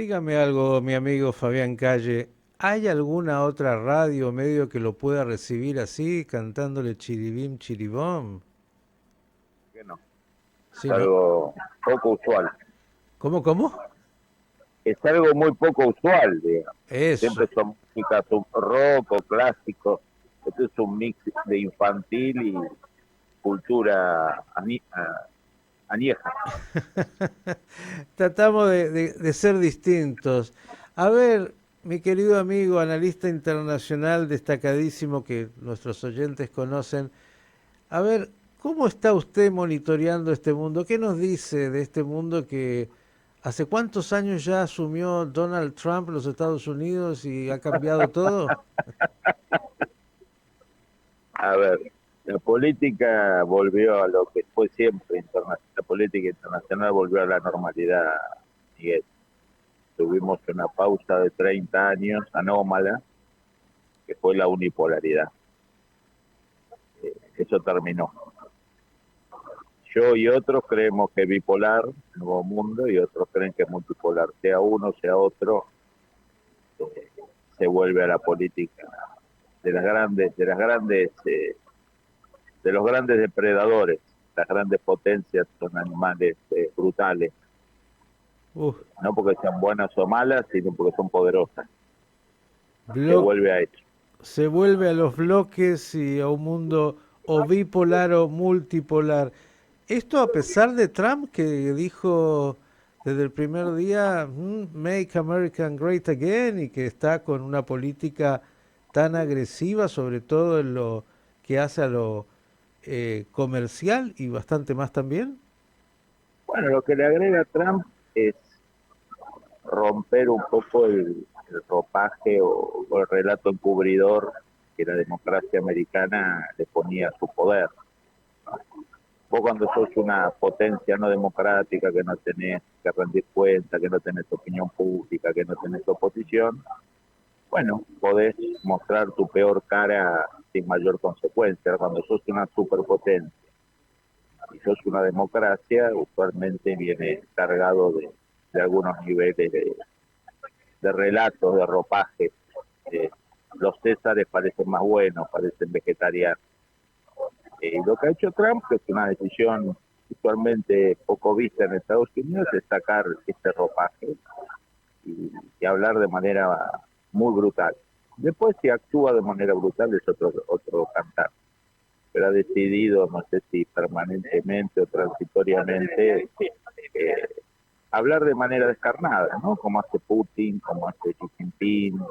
Dígame algo, mi amigo Fabián Calle. ¿Hay alguna otra radio o medio que lo pueda recibir así, cantándole chiribim, chiribom? Que no, es Sí, ¿no? algo poco usual. ¿Cómo? Es algo muy poco usual, digamos. Siempre Eso. son músicas rock o clásico. Esto es un mix de infantil y cultura añeja. Tratamos de ser distintos. A ver, mi querido amigo, analista internacional destacadísimo que nuestros oyentes conocen, a ver, ¿cómo está usted monitoreando este mundo? ¿Qué nos dice de este mundo que hace cuántos años ya asumió Donald Trump los Estados Unidos y ha cambiado todo? A ver, la política volvió a lo que fue siempre, la política internacional volvió a la normalidad, Miguel. Tuvimos una pausa de 30 años anómala, que fue la unipolaridad. Eso terminó. Yo y otros creemos que es bipolar, nuevo mundo, y otros creen que es multipolar. Sea uno, sea otro, eh, se vuelve a la política de los grandes depredadores. Las grandes potencias son animales brutales, Uf, no porque sean buenas o malas, sino porque son poderosas. Se blo- vuelve a eso. se vuelve a los bloques y a un mundo o bipolar o multipolar. Esto a pesar de Trump que dijo desde el primer día, Make American Great Again, y que está con una política tan agresiva, sobre todo en lo que hace a lo comercial y bastante más también. Bueno, lo que le agrega Trump es romper un poco el ropaje o el relato encubridor que la democracia americana le ponía a su poder. Vos cuando sos una potencia no democrática, que no tenés que rendir cuenta, que no tenés opinión pública, que no tenés oposición, bueno, podés mostrar tu peor cara sin mayor consecuencia. Cuando sos una superpotencia y sos una democracia, usualmente viene cargado de algunos niveles de relatos, de ropaje. Eh, los Césares parecen más buenos, parecen vegetarianos. Lo que ha hecho Trump, que es una decisión usualmente poco vista en Estados Unidos, es sacar este ropaje y hablar de manera muy brutal. Después, si actúa de manera brutal, es otro cantar. Pero ha decidido, no sé si permanentemente o transitoriamente, eh, hablar de manera descarnada, ¿no? Como hace Putin, como hace Xi Jinping,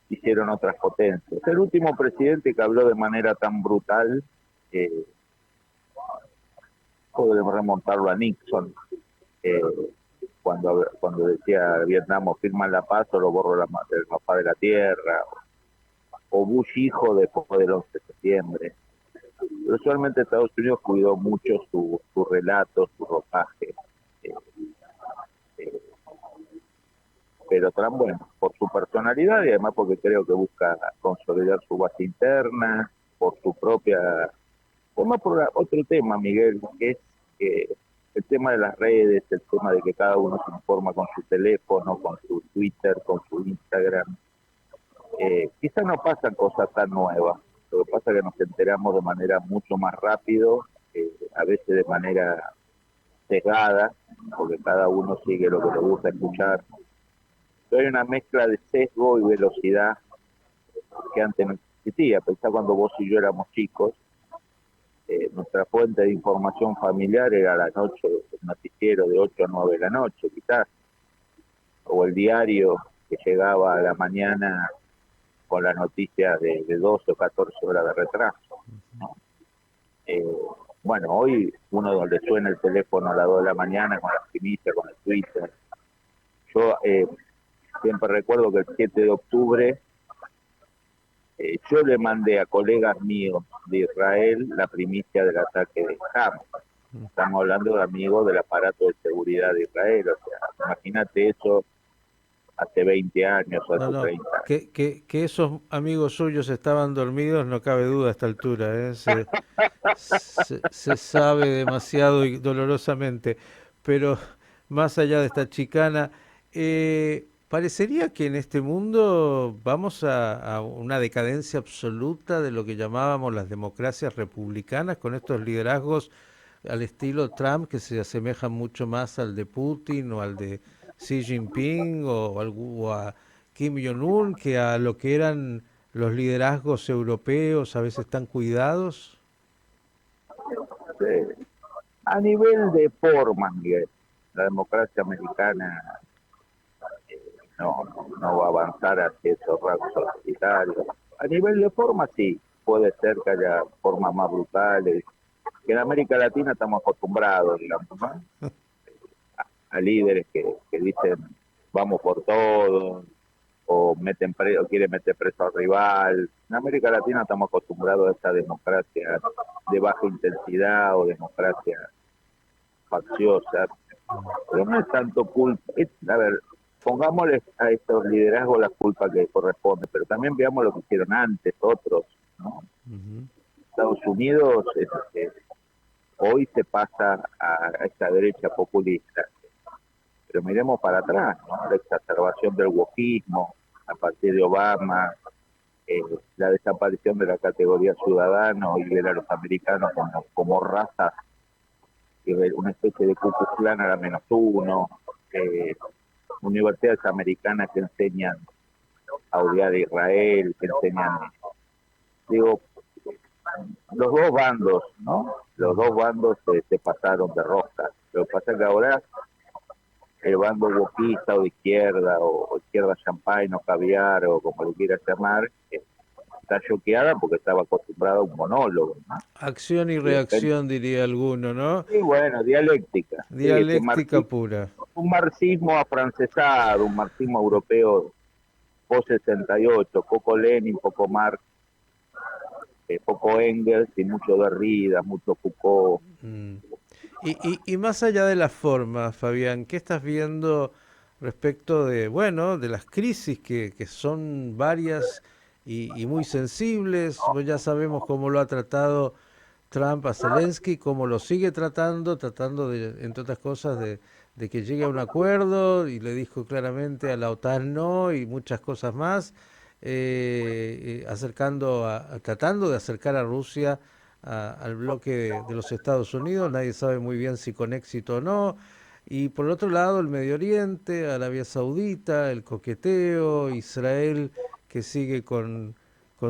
hicieron otras potencias. El último presidente que habló de manera tan brutal, eh, podemos remontarlo a Nixon, eh, cuando decía Vietnam o firman la paz o lo borro del mapa de la tierra, o Bush hijo después del 11 de septiembre. Pero usualmente Estados Unidos cuidó mucho su relato, su ropaje. Eh, eh, pero Trump, bueno, por su personalidad y además porque creo que busca consolidar su base interna, por su propia. Además, otro tema, Miguel, que es el tema de las redes, el tema de que cada uno se informa con su teléfono, con su Twitter, con su Instagram. Quizás no pasan cosas tan nuevas, lo que pasa es que nos enteramos de manera mucho más rápido, a veces de manera sesgada, porque cada uno sigue lo que le gusta escuchar. Pero hay una mezcla de sesgo y velocidad que antes no existía. Pensá cuando vos y yo éramos chicos, nuestra fuente de información familiar era la noche, el noticiero de 8 a 9 de la noche, quizás, o el diario que llegaba a la mañana con las noticias de 12 o 14 horas de retraso. ¿No? Eh, bueno, hoy uno donde suena el teléfono a las 2 de la mañana con la primicia, con el Twitter. Yo siempre recuerdo que el 7 de octubre yo le mandé a colegas míos de Israel la primicia del ataque de Hamas. Estamos hablando de amigos del aparato de seguridad de Israel. O sea, imagínate eso hace 20 años o No, hace no, 30 años. que esos amigos suyos estaban dormidos, no cabe duda a esta altura, ¿eh? Se sabe demasiado y dolorosamente, pero más allá de esta chicana, Parecería que en este mundo vamos a una decadencia absoluta de lo que llamábamos las democracias republicanas, con estos liderazgos al estilo Trump que se asemejan mucho más al de Putin o al de Xi Jinping o a Kim Jong-un que a lo que eran los liderazgos europeos, a veces tan cuidados. A nivel de forma, Miguel, la democracia americana no va a avanzar hacia esos rasgos autoritarios. A nivel de forma, sí, puede ser que haya formas más brutales, que en América Latina estamos acostumbrados, digamos, ¿no? A líderes que dicen vamos por todo, o o quieren meter preso al rival. En América Latina estamos acostumbrados a esta democracia de baja intensidad o democracia facciosa, pero no es tanto culpa. A ver, pongámosle a estos liderazgos la culpa que corresponde, pero también veamos lo que hicieron antes otros, ¿no? Ujú. Estados Unidos hoy se pasa a esta derecha populista, pero miremos para atrás, ¿no? La exacerbación del wokismo a partir de Obama, la desaparición de la categoría ciudadano y ver a los americanos como raza, una especie de Ku Klux Klan a la -1, universidades americanas que enseñan a odiar a Israel, que enseñan, digo, los dos bandos, ¿no? Los dos bandos se pasaron de rosca. Lo que pasa es que ahora el bando boquista o de izquierda, o izquierda champagne o caviar, o como lo quieras llamar, está choqueada porque estaba acostumbrada a un monólogo, ¿no? Acción y Y de repente, reacción, diría alguno, ¿no? y bueno, dialéctica, sí, Dialéctica pura. un marxismo afrancesado, un marxismo europeo post-68, poco Lenin, poco Marx, poco Engels y mucho Derrida, mucho Foucault. Mm. Y más allá de la forma, Fabián, ¿qué estás viendo respecto de, bueno, de las crisis que son varias y muy sensibles? Pues ya sabemos cómo lo ha tratado Trump a Zelensky, cómo lo sigue tratando de, entre otras cosas, de que llegue a un acuerdo y le dijo claramente a la OTAN no y muchas cosas más, tratando de acercar a Rusia al bloque de los Estados Unidos, nadie sabe muy bien si con éxito o no. Y por el otro lado, el Medio Oriente, Arabia Saudita, el coqueteo, Israel que sigue con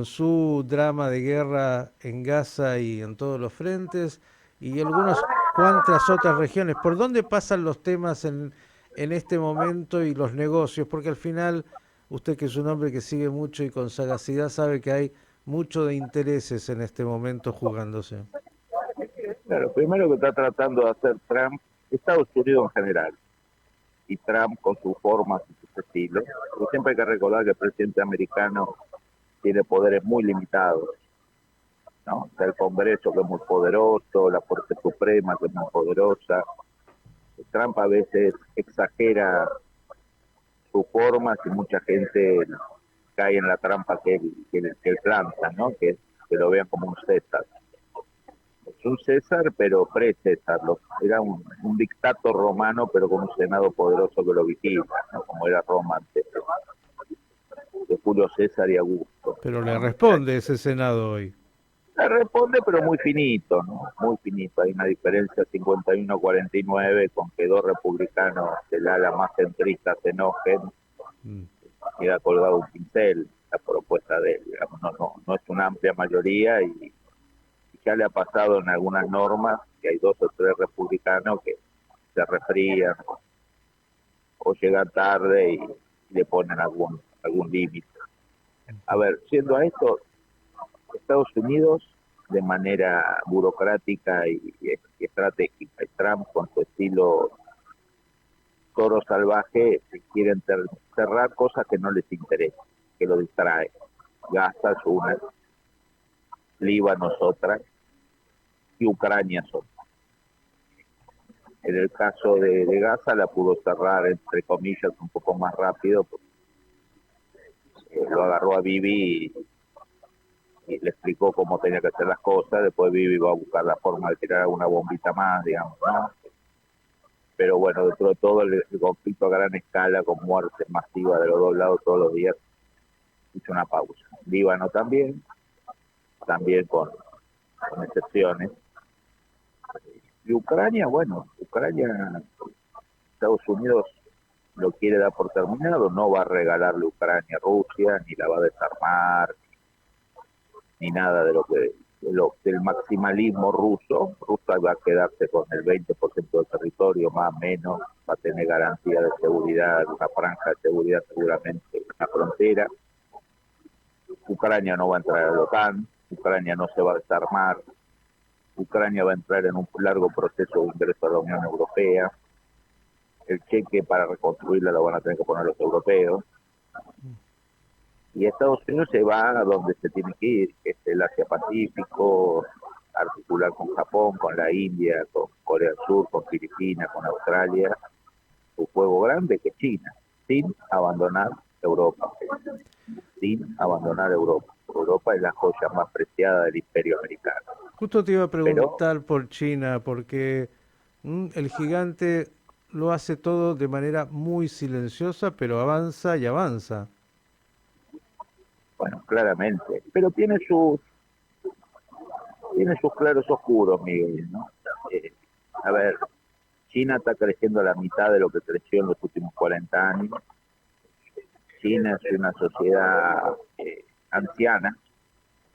su drama de guerra en Gaza y en todos los frentes, y algunas cuantas otras regiones. ¿Por dónde pasan los temas en este momento y los negocios? Porque al final, usted que es un hombre que sigue mucho y con sagacidad sabe que hay mucho de intereses en este momento jugándose. Claro, primero que está tratando de hacer Trump, Estados Unidos en general, y Trump con sus formas y sus estilos, porque siempre hay que recordar que el presidente americano tiene poderes muy limitados, ¿no? Está el Congreso, que es muy poderoso, la Corte Suprema, que es muy poderosa. Trump a veces exagera sus formas y mucha gente cae en la trampa que él planta, ¿no? Que lo vean como un César. Es un César, pero pre-César. Era un dictator romano, pero con un senado poderoso que lo vigila, ¿no? Como era Roma antes de Julio César y Augusto, Pero le ¿no? responde ese Senado hoy. Le responde, pero muy finito, ¿no? Muy finito. Hay una diferencia 51-49 con que dos republicanos del ala más centrista se enojen. Mm. Queda colgado un pincel la propuesta de él. Digamos, no es una amplia mayoría y ya le ha pasado en algunas normas que hay dos o tres republicanos que se resfrían o llegan tarde y le ponen algún límite. A ver, siendo a esto, Estados Unidos de manera burocrática y estratégica, y Trump con su estilo toro salvaje quieren cerrar cosas que no les interesan, que lo distraen. Gaza es una, Líbano es otra y Ucrania es otra. En el caso de Gaza la pudo cerrar, entre comillas, un poco más rápido, porque lo agarró a Bibi y le explicó cómo tenía que hacer las cosas. Después Bibi va a buscar la forma de tirar alguna bombita más, digamos, ¿no? pero bueno, dentro de todo el conflicto a gran escala, con muertes masivas de los dos lados todos los días, hizo una pausa. Líbano también con excepciones. Y Ucrania, bueno, Estados Unidos lo quiere dar por terminado, no va a regalarle Ucrania a Rusia, ni la va a desarmar, ni nada del maximalismo ruso. Rusia va a quedarse con el 20% del territorio, más o menos, va a tener garantía de seguridad, una franja de seguridad seguramente en la frontera. Ucrania no va a entrar a la OTAN, Ucrania no se va a desarmar, Ucrania va a entrar en un largo proceso de ingreso a la Unión Europea. El cheque para reconstruirla lo van a tener que poner los europeos. Y Estados Unidos se va a donde se tiene que ir, que es el Asia-Pacífico, articular con Japón, con la India, con Corea del Sur, con Filipinas, con Australia, un juego grande que es China, sin abandonar Europa. Sin abandonar Europa. Europa es la joya más preciada del imperio americano. Justo te iba a Pero, preguntar por China, porque el gigante lo hace todo de manera muy silenciosa, pero avanza y avanza. bueno, claramente, pero tiene sus claros oscuros, Miguel, ¿no? Eh, a ver, China está creciendo a la mitad de lo que creció en los últimos 40 años. China es una sociedad anciana.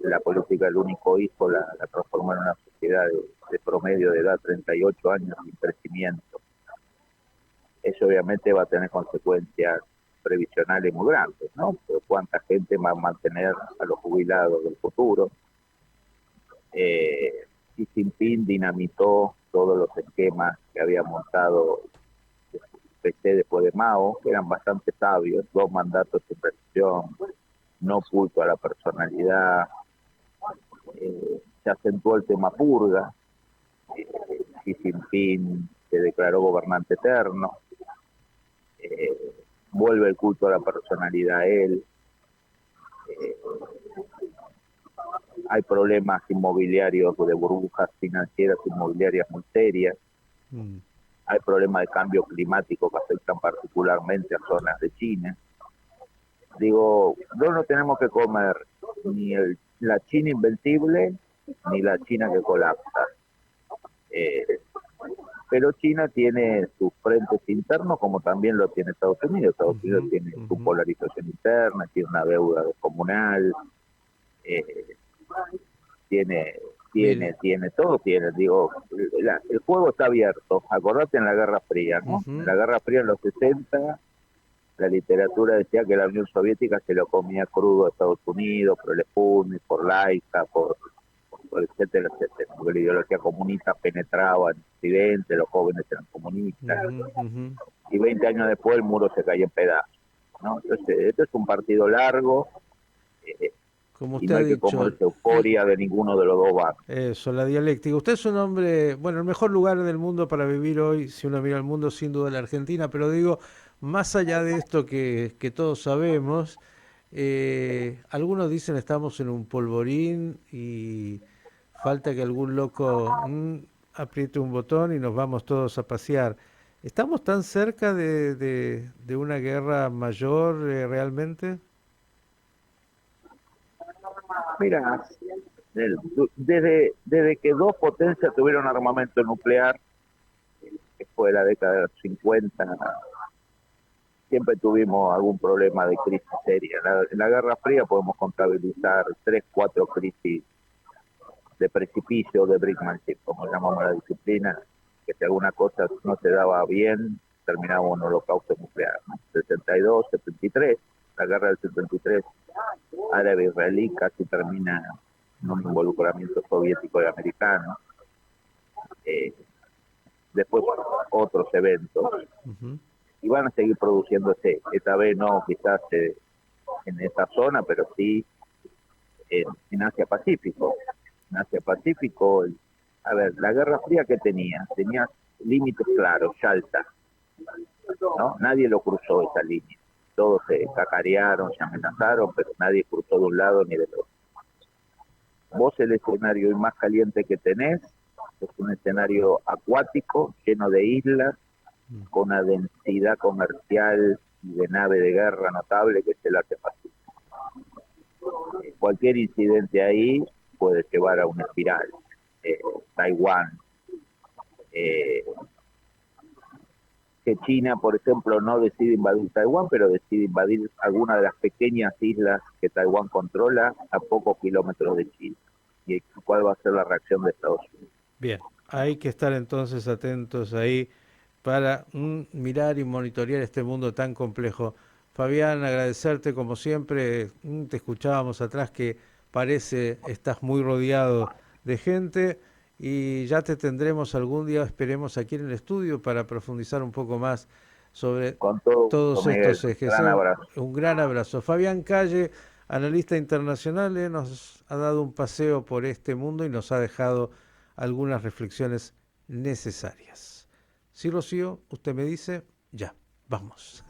La política del único hijo la transformó en una sociedad de promedio de edad 38 años sin crecimiento. Eso obviamente va a tener consecuencias previsionales muy grandes, ¿no? Pero ¿cuánta gente va a mantener a los jubilados del futuro? Xi Jinping dinamitó todos los esquemas que había montado PC después de Mao, que eran bastante sabios, 2 mandatos de presión, no culto a la personalidad. Se acentuó el tema purga. Xi Jinping se declaró gobernante eterno. Vuelve el culto a la personalidad a él. Eh, Hay problemas inmobiliarios, de burbujas financieras inmobiliarias muy serias. Mm. Hay problemas de cambio climático que afectan particularmente a zonas de China. Digo, no tenemos que comer ni la China invencible ni la China que colapsa. Eh, pero China tiene sus frentes internos como también lo tiene Estados Unidos. Estados Unidos Ujú, tiene su ujú. polarización interna, tiene una deuda descomunal, eh, tiene, Mire, todo tiene. Digo, el juego está abierto. Acordate en la Guerra Fría, ¿no? En ujú, la Guerra Fría en los 60 la literatura decía que la Unión Soviética se lo comía crudo a Estados Unidos por el Sputnik, por Laika, por etcétera, etcétera. Porque la ideología comunista penetraba en Occidente, los jóvenes eran comunistas. ujú, ujú. Y 20 años después el muro se cayó en pedazos, ¿no? Entonces, esto es un partido largo eh, Como y usted no ha hay que dicho, comerse euforia de ninguno de los dos bandos. eso, la dialéctica. Usted es un hombre, bueno, el mejor lugar del mundo para vivir hoy, si uno mira el mundo, sin duda la Argentina, pero digo, más allá de esto que todos sabemos, algunos dicen estamos en un polvorín y falta que algún loco apriete un botón y nos vamos todos a pasear. ¿Estamos tan cerca de una guerra mayor realmente? Mira, desde que dos potencias tuvieron armamento nuclear, que fue la década de los 50, siempre tuvimos algún problema de crisis seria. En la Guerra Fría podemos contabilizar 3, 4 crisis de precipicio, de brinkmanship, como llamamos la disciplina, que si alguna cosa no se daba bien, terminaba un holocausto nuclear, ¿no? 72, 73, la guerra del 73, árabe-israelí casi termina en un involucramiento soviético y americano. Eh, Después otros eventos, Ujú. y van a seguir produciéndose, esta vez no quizás en esa zona, pero sí en Asia-Pacífico. En Asia-Pacífico, a ver, la Guerra Fría que tenía límites claros, Yalta, ¿no? Nadie lo cruzó esa línea. Todos se cacarearon, se amenazaron, pero nadie cruzó de un lado ni del otro. Vos el escenario más caliente que tenés es un escenario acuático, lleno de islas, con una densidad comercial y de nave de guerra notable que es el Asia-Pacífico. Cualquier incidente ahí puede llevar a una espiral. Taiwán, eh, que China, por ejemplo, no decide invadir Taiwán, pero decide invadir alguna de las pequeñas islas que Taiwán controla a pocos kilómetros de China. ¿Y cuál va a ser la reacción de Estados Unidos? Bien, hay que estar entonces atentos ahí para mirar y monitorear este mundo tan complejo. Fabián, agradecerte como siempre, te escuchábamos atrás que parece estás muy rodeado de gente y ya te tendremos algún día, esperemos aquí en el estudio para profundizar un poco más sobre Con todo gusto, todos Miguel. estos ejes. Gran abrazo. Un gran abrazo. Fabián Calle, analista internacional, nos ha dado un paseo por este mundo y nos ha dejado algunas reflexiones necesarias. Sí, Rocío, usted me dice, ya, vamos.